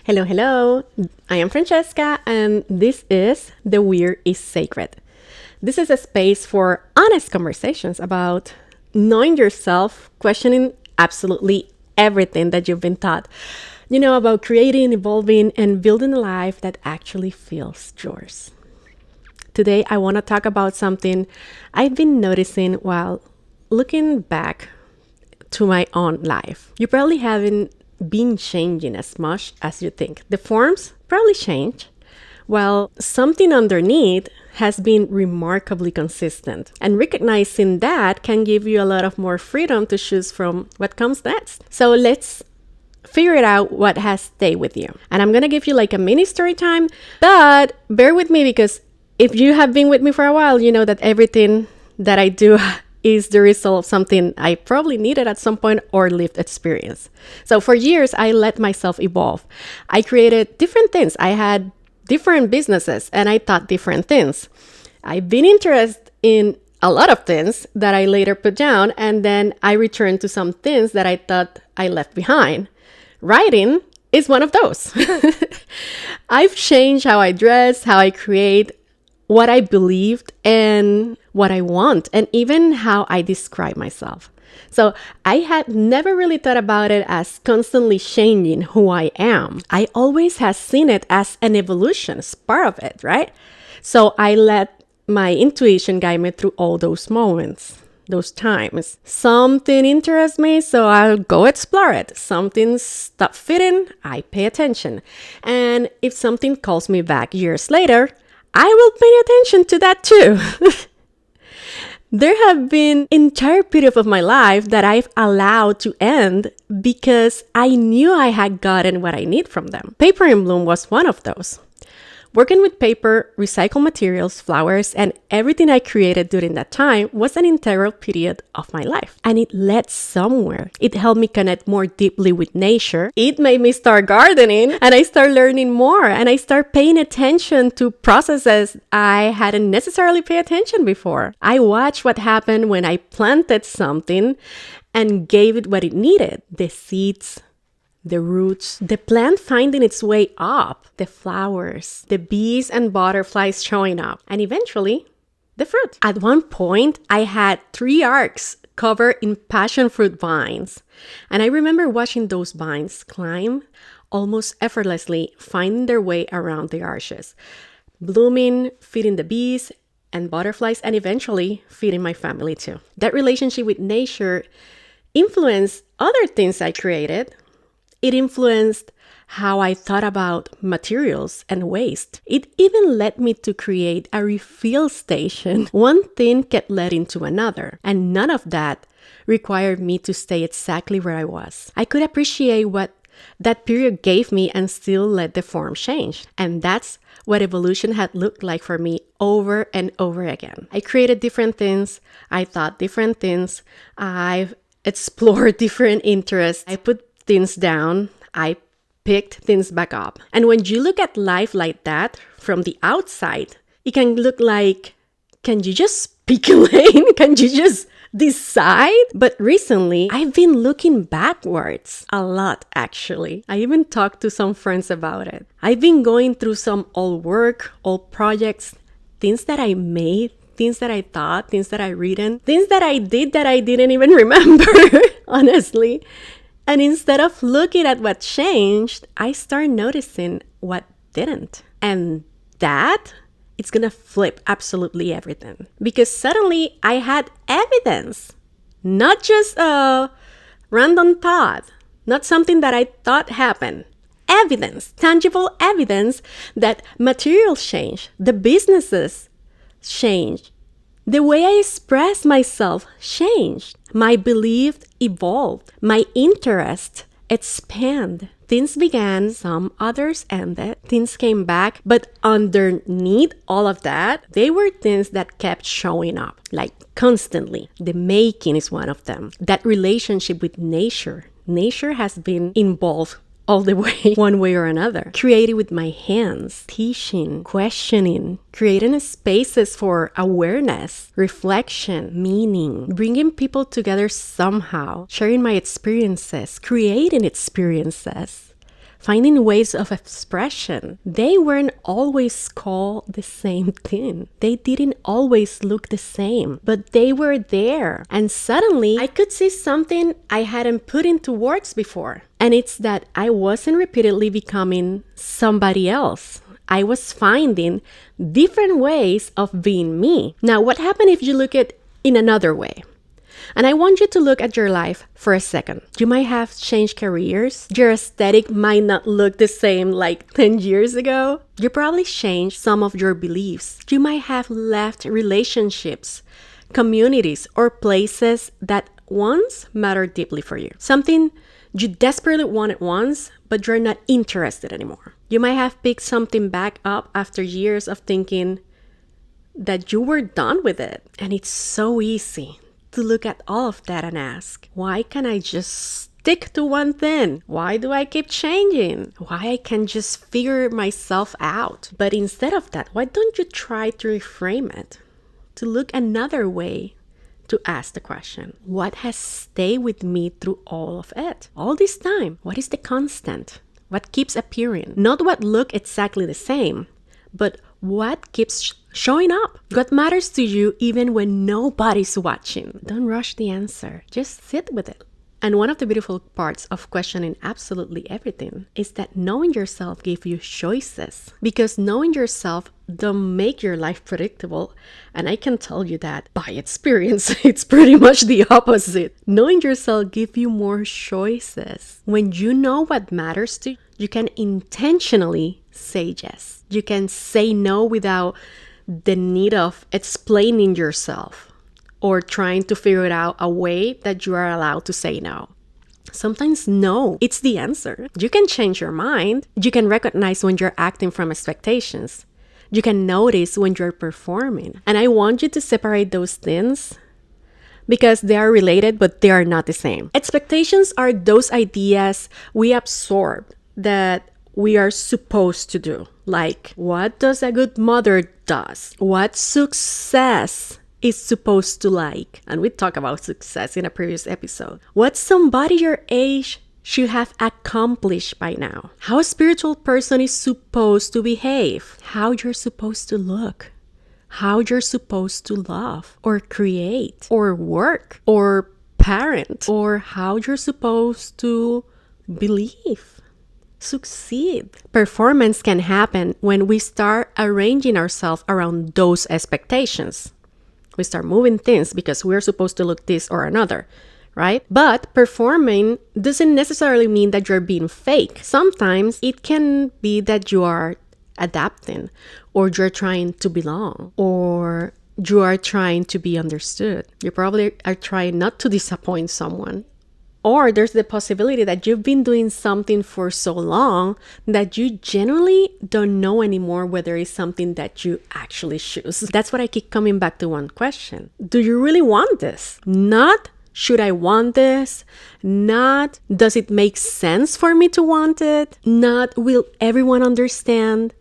Hello, hello. I am Francesca, and this is The Weird is Sacred. This is a space for honest conversations about knowing yourself, questioning absolutely everything that you've been taught. About creating, evolving, and building a life that actually feels yours. Today, I want to talk about something I've been noticing while looking back to my own life. You probably haven't been changing as much as you think. The forms probably change, while something underneath has been remarkably consistent. And recognizing that can give you a lot of more freedom to choose from what comes next. So let's figure it out what has stayed with you. And I'm going to give you like a mini story time, but bear with me because if you have been with me for a while, you know that everything that I do is the result of something I probably needed at some point or lived experience. So for years, I let myself evolve. I created different things. I had different businesses and I thought different things. I've been interested in a lot of things that I later put down, and then I returned to some things that I thought I left behind. Writing is one of those. I've changed how I dress, how I create, what I believed, and what I want, and even how I describe myself. So I had never really thought about it as constantly changing who I am. I always have seen it as an evolution, as part of it, right? So I let my intuition guide me through all those moments. Those times. Something interests me, so I'll go explore it. Something stopped fitting, I pay attention. And if something calls me back years later, I will pay attention to that too. There have been entire periods of my life that I've allowed to end because I knew I had gotten what I need from them. Paper in Bloom was one of those. Working with paper, recycled materials, flowers, and everything I created during that time was an integral period of my life. And it led somewhere. It helped me connect more deeply with nature. It made me start gardening, and I started learning more, and I started paying attention to processes I hadn't necessarily paid attention before. I watched what happened when I planted something and gave it what it needed, the seeds, the roots, the plant finding its way up, the flowers, the bees and butterflies showing up, and eventually, the fruit. At one point, I had 3 arcs covered in passion fruit vines, and I remember watching those vines climb almost effortlessly, finding their way around the arches, blooming, feeding the bees and butterflies, and eventually feeding my family too. That relationship with nature influenced other things I created. It influenced how I thought about materials and waste. It even led me to create a refill station. One thing kept leading to another, and none of that required me to stay exactly where I was. I could appreciate what that period gave me and still let the form change. And that's what evolution had looked like for me over and over again. I created different things. I thought different things. I've explored different interests. I put things down, I picked things back up. And when you look at life like that from the outside, it can look like, can you just pick a lane? Can you just decide? But recently, I've been looking backwards a lot, actually. I even talked to some friends about it. I've been going through some old work, old projects, things that I made, things that I thought, things that I written, things that I did that I didn't even remember, honestly. And instead of looking at what changed, I start noticing what didn't. And that, it's gonna flip absolutely everything. Because suddenly I had evidence, not just a random thought, not something that I thought happened. Evidence, tangible evidence that materials change, the businesses change, the way I express myself changed. My belief evolved. My interest expanded. Things began, some others ended. Things came back. But underneath all of that, they were things that kept showing up, like constantly. The making is one of them. That relationship with nature. Nature has been involved all the way, one way or another. Created with my hands, teaching, questioning, creating spaces for awareness, reflection, meaning, bringing people together somehow, sharing my experiences, creating experiences, finding ways of expression. They weren't always called the same thing. They didn't always look the same, but they were there. And suddenly I could see something I hadn't put into words before. And it's that I wasn't repeatedly becoming somebody else. I was finding different ways of being me. Now, what happened if you look at it in another way? And I want you to look at your life for a second. You might have changed careers. Your aesthetic might not look the same like 10 years ago. You probably changed some of your beliefs. You might have left relationships, communities, or places that once mattered deeply for you. Something you desperately wanted once, but you're not interested anymore. You might have picked something back up after years of thinking that you were done with it. And it's so easy to look at all of that and ask, why can't I just stick to one thing? Why do I keep changing? Why I can't just figure myself out? But instead of that, why don't you try to reframe it? To look another way to ask the question, what has stayed with me through all of it? All this time, what is the constant? What keeps appearing? Not what look exactly the same, but what keeps showing up? What matters to you even when nobody's watching? Don't rush the answer. Just sit with it. And one of the beautiful parts of questioning absolutely everything is that knowing yourself gives you choices. Because knowing yourself don't make your life predictable. And I can tell you that by experience, it's pretty much the opposite. Knowing yourself gives you more choices. When you know what matters to you, you can intentionally say yes. You can say no without the need of explaining yourself or trying to figure it out a way that you are allowed to say no. Sometimes no, it's the answer. You can change your mind. You can recognize when you're acting from expectations. You can notice when you're performing. And I want you to separate those things because they are related, but they are not the same. Expectations are those ideas we absorb that we are supposed to do. Like, what does a good mother does? What success is supposed to like? And we talked about success in a previous episode. What somebody your age should have accomplished by now. How a spiritual person is supposed to behave. How you're supposed to look. How you're supposed to love or create or work or parent. Or how you're supposed to believe. Succeed. Performance can happen when we start arranging ourselves around those expectations. We start moving things because we're supposed to look this or another, right? But performing doesn't necessarily mean that you're being fake. Sometimes it can be that you are adapting, or you're trying to belong, or you are trying to be understood. You probably are trying not to disappoint someone. Or there's the possibility that you've been doing something for so long that you genuinely don't know anymore whether it's something that you actually choose. That's what I keep coming back to one question. Do you really want this? Not, should I want this? Not, does it make sense for me to want it? Not, will everyone understand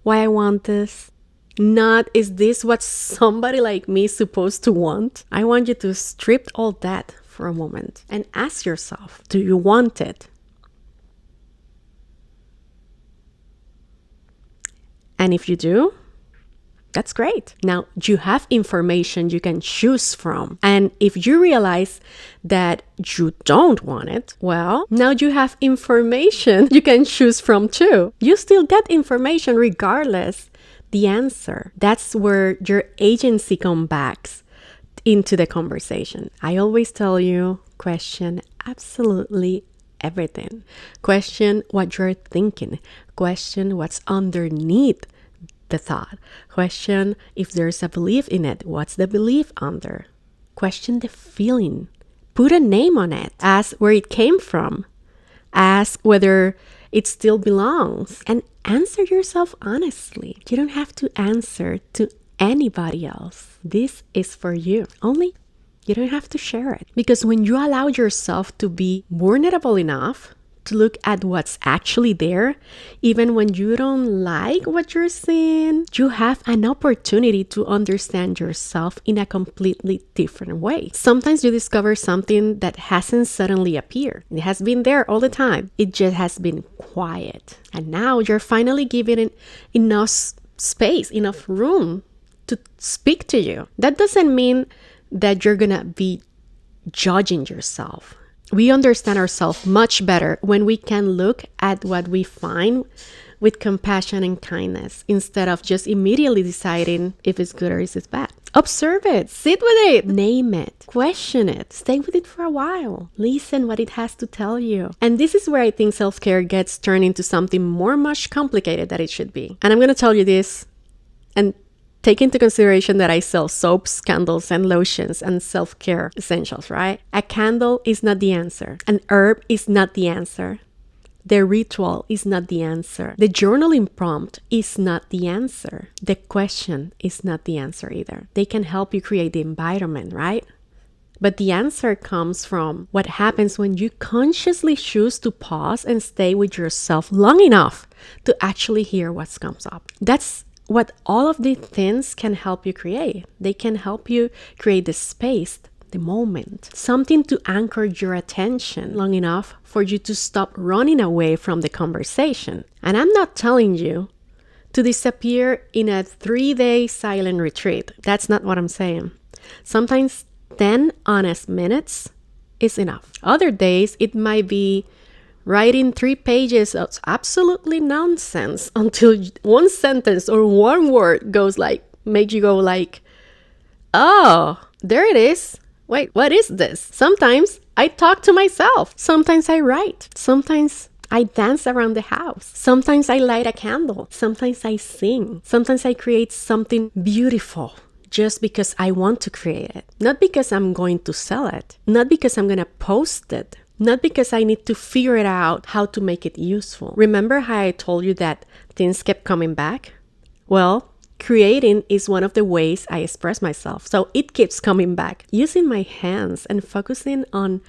why I want this? Not, is this what somebody like me is supposed to want? I want you to strip all that for a moment and ask yourself, do you want it? And if you do, that's great. Now you have information you can choose from. And if you realize that you don't want it, well, now you have information you can choose from too. You still get information regardless the answer. That's where your agency comes back into the conversation. I always tell you, question absolutely everything. Question what you're thinking. Question what's underneath the thought. Question if there's a belief in it. What's the belief under? Question the feeling. Put a name on it. Ask where it came from. Ask whether it still belongs. And answer yourself honestly. You don't have to answer to anybody else. This is for you. Only you don't have to share it. Because when you allow yourself to be vulnerable enough to look at what's actually there, even when you don't like what you're seeing, you have an opportunity to understand yourself in a completely different way. Sometimes you discover something that hasn't suddenly appeared. It has been there all the time. It just has been quiet. And now you're finally giving it enough space, enough room to speak to you. That doesn't mean that you're gonna be judging yourself. We understand ourselves much better when we can look at what we find with compassion and kindness instead of just immediately deciding if it's good or if it's bad. Observe it, sit with it, name it, question it, stay with it for a while, listen what it has to tell you. And this is where I think self-care gets turned into something much complicated than it should be. And I'm going to tell you this, and take into consideration that I sell soaps, candles, and lotions and self-care essentials, right? A candle is not the answer. An herb is not the answer. The ritual is not the answer. The journaling prompt is not the answer. The question is not the answer either. They can help you create the environment, right? But the answer comes from what happens when you consciously choose to pause and stay with yourself long enough to actually hear what comes up. That's what all of these things can help you create. They can help you create the space, the moment, something to anchor your attention long enough for you to stop running away from the conversation. And I'm not telling you to disappear in a 3-day silent retreat. That's not what I'm saying. Sometimes 10 honest minutes is enough. Other days, it might be writing 3 pages of absolutely nonsense until one sentence or one word make you go like, oh, there it is. Wait, what is this? Sometimes I talk to myself. Sometimes I write. Sometimes I dance around the house. Sometimes I light a candle. Sometimes I sing. Sometimes I create something beautiful just because I want to create it. Not because I'm going to sell it. Not because I'm going to post it. Not because I need to figure it out how to make it useful. Remember how I told you that things kept coming back? Well, creating is one of the ways I express myself. So it keeps coming back. Using my hands and focusing on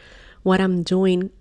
what I'm doing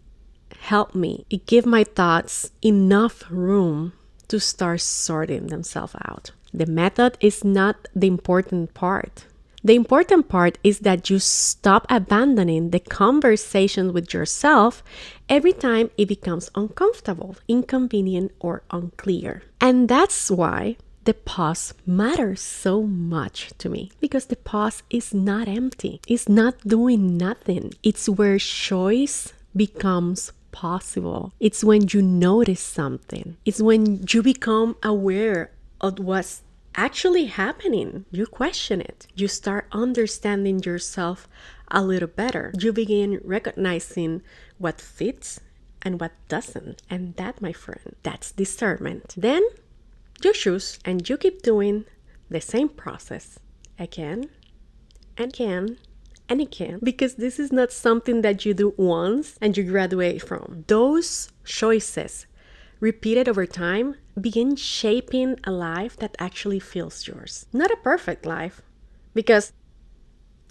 help me. It gives my thoughts enough room to start sorting themselves out. The method is not the important part. The important part is that you stop abandoning the conversation with yourself every time it becomes uncomfortable, inconvenient, or unclear. And that's why the pause matters so much to me, because the pause is not empty. It's not doing nothing. It's where choice becomes possible. It's when you notice something. It's when you become aware of what's actually happening. You question it. You start understanding yourself a little better. You begin recognizing what fits and what doesn't. And that, my friend, that's discernment. Then you choose and you keep doing the same process again and again and again, because this is not something that you do once and you graduate from. Those choices repeated over time begin shaping a life that actually feels yours. Not a perfect life, because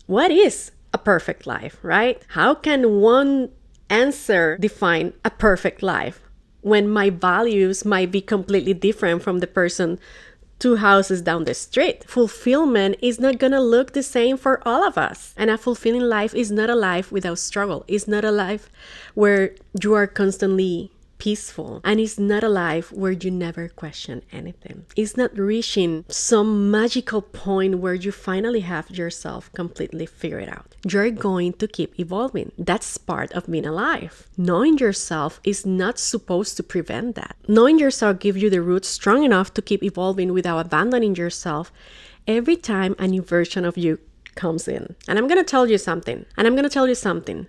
what is a perfect life, right? How can one answer define a perfect life when my values might be completely different from the person 2 houses down the street? Fulfillment is not gonna look the same for all of us. And a fulfilling life is not a life without struggle. It's not a life where you are constantly peaceful, and it's not a life where you never question anything. It's not reaching some magical point where you finally have yourself completely figured out. You're going to keep evolving. That's part of being alive. Knowing yourself is not supposed to prevent that. Knowing yourself gives you the roots strong enough to keep evolving without abandoning yourself every time a new version of you comes in. And I'm going to tell you something.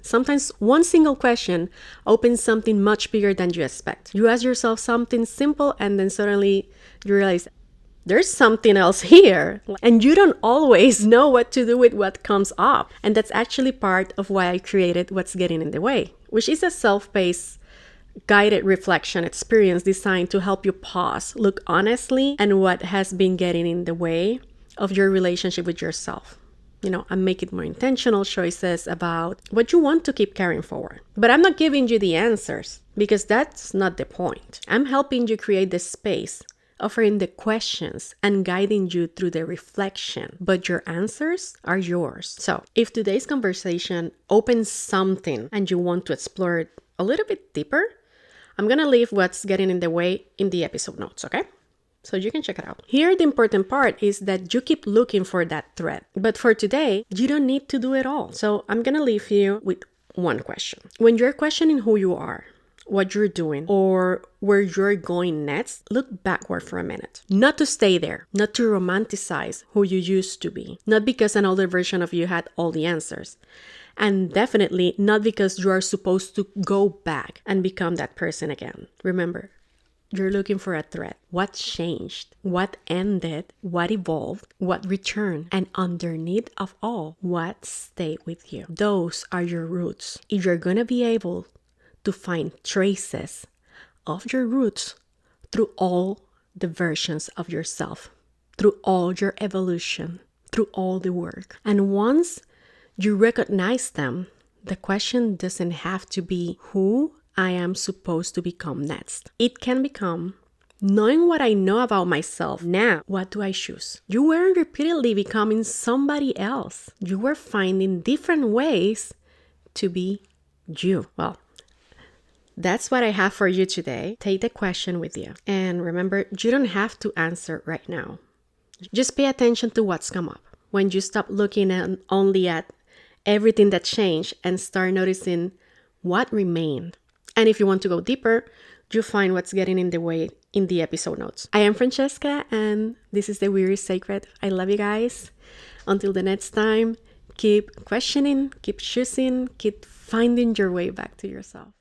Sometimes one single question opens something much bigger than you expect. You ask yourself something simple and then suddenly you realize there's something else here. And you don't always know what to do with what comes up. And that's actually part of why I created What's Getting in the Way, which is a self-paced guided reflection experience designed to help you pause, look honestly at what has been getting in the way of your relationship with yourself. and make it more intentional choices about what you want to keep carrying forward. But I'm not giving you the answers because that's not the point. I'm helping you create the space, offering the questions and guiding you through the reflection, but your answers are yours. So if today's conversation opens something and you want to explore it a little bit deeper, I'm gonna leave what's getting in the way in the episode notes, okay? So you can check it out. Here, the important part is that you keep looking for that thread. But for today, you don't need to do it all. So I'm gonna leave you with one question. When you're questioning who you are, what you're doing, or where you're going next, look backward for a minute. Not to stay there, not to romanticize who you used to be, not because an older version of you had all the answers, and definitely not because you are supposed to go back and become that person again. Remember, you're looking for a thread. What changed? What ended? What evolved? What returned? And underneath of all, what stayed with you? Those are your roots. If you're gonna be able to find traces of your roots through all the versions of yourself, through all your evolution, through all the work. And once you recognize them, the question doesn't have to be who I am supposed to become next. It can become, knowing what I know about myself now, what do I choose? You weren't repeatedly becoming somebody else. You were finding different ways to be you. Well, that's what I have for you today. Take the question with you. And remember, you don't have to answer right now. Just pay attention to what's come up. When you stop looking only at everything that changed and start noticing what remained. And if you want to go deeper, you'll find what's getting in the way in the episode notes. I am Francesca, and this is The Weird is Sacred. I love you guys. Until the next time, keep questioning, keep choosing, keep finding your way back to yourself.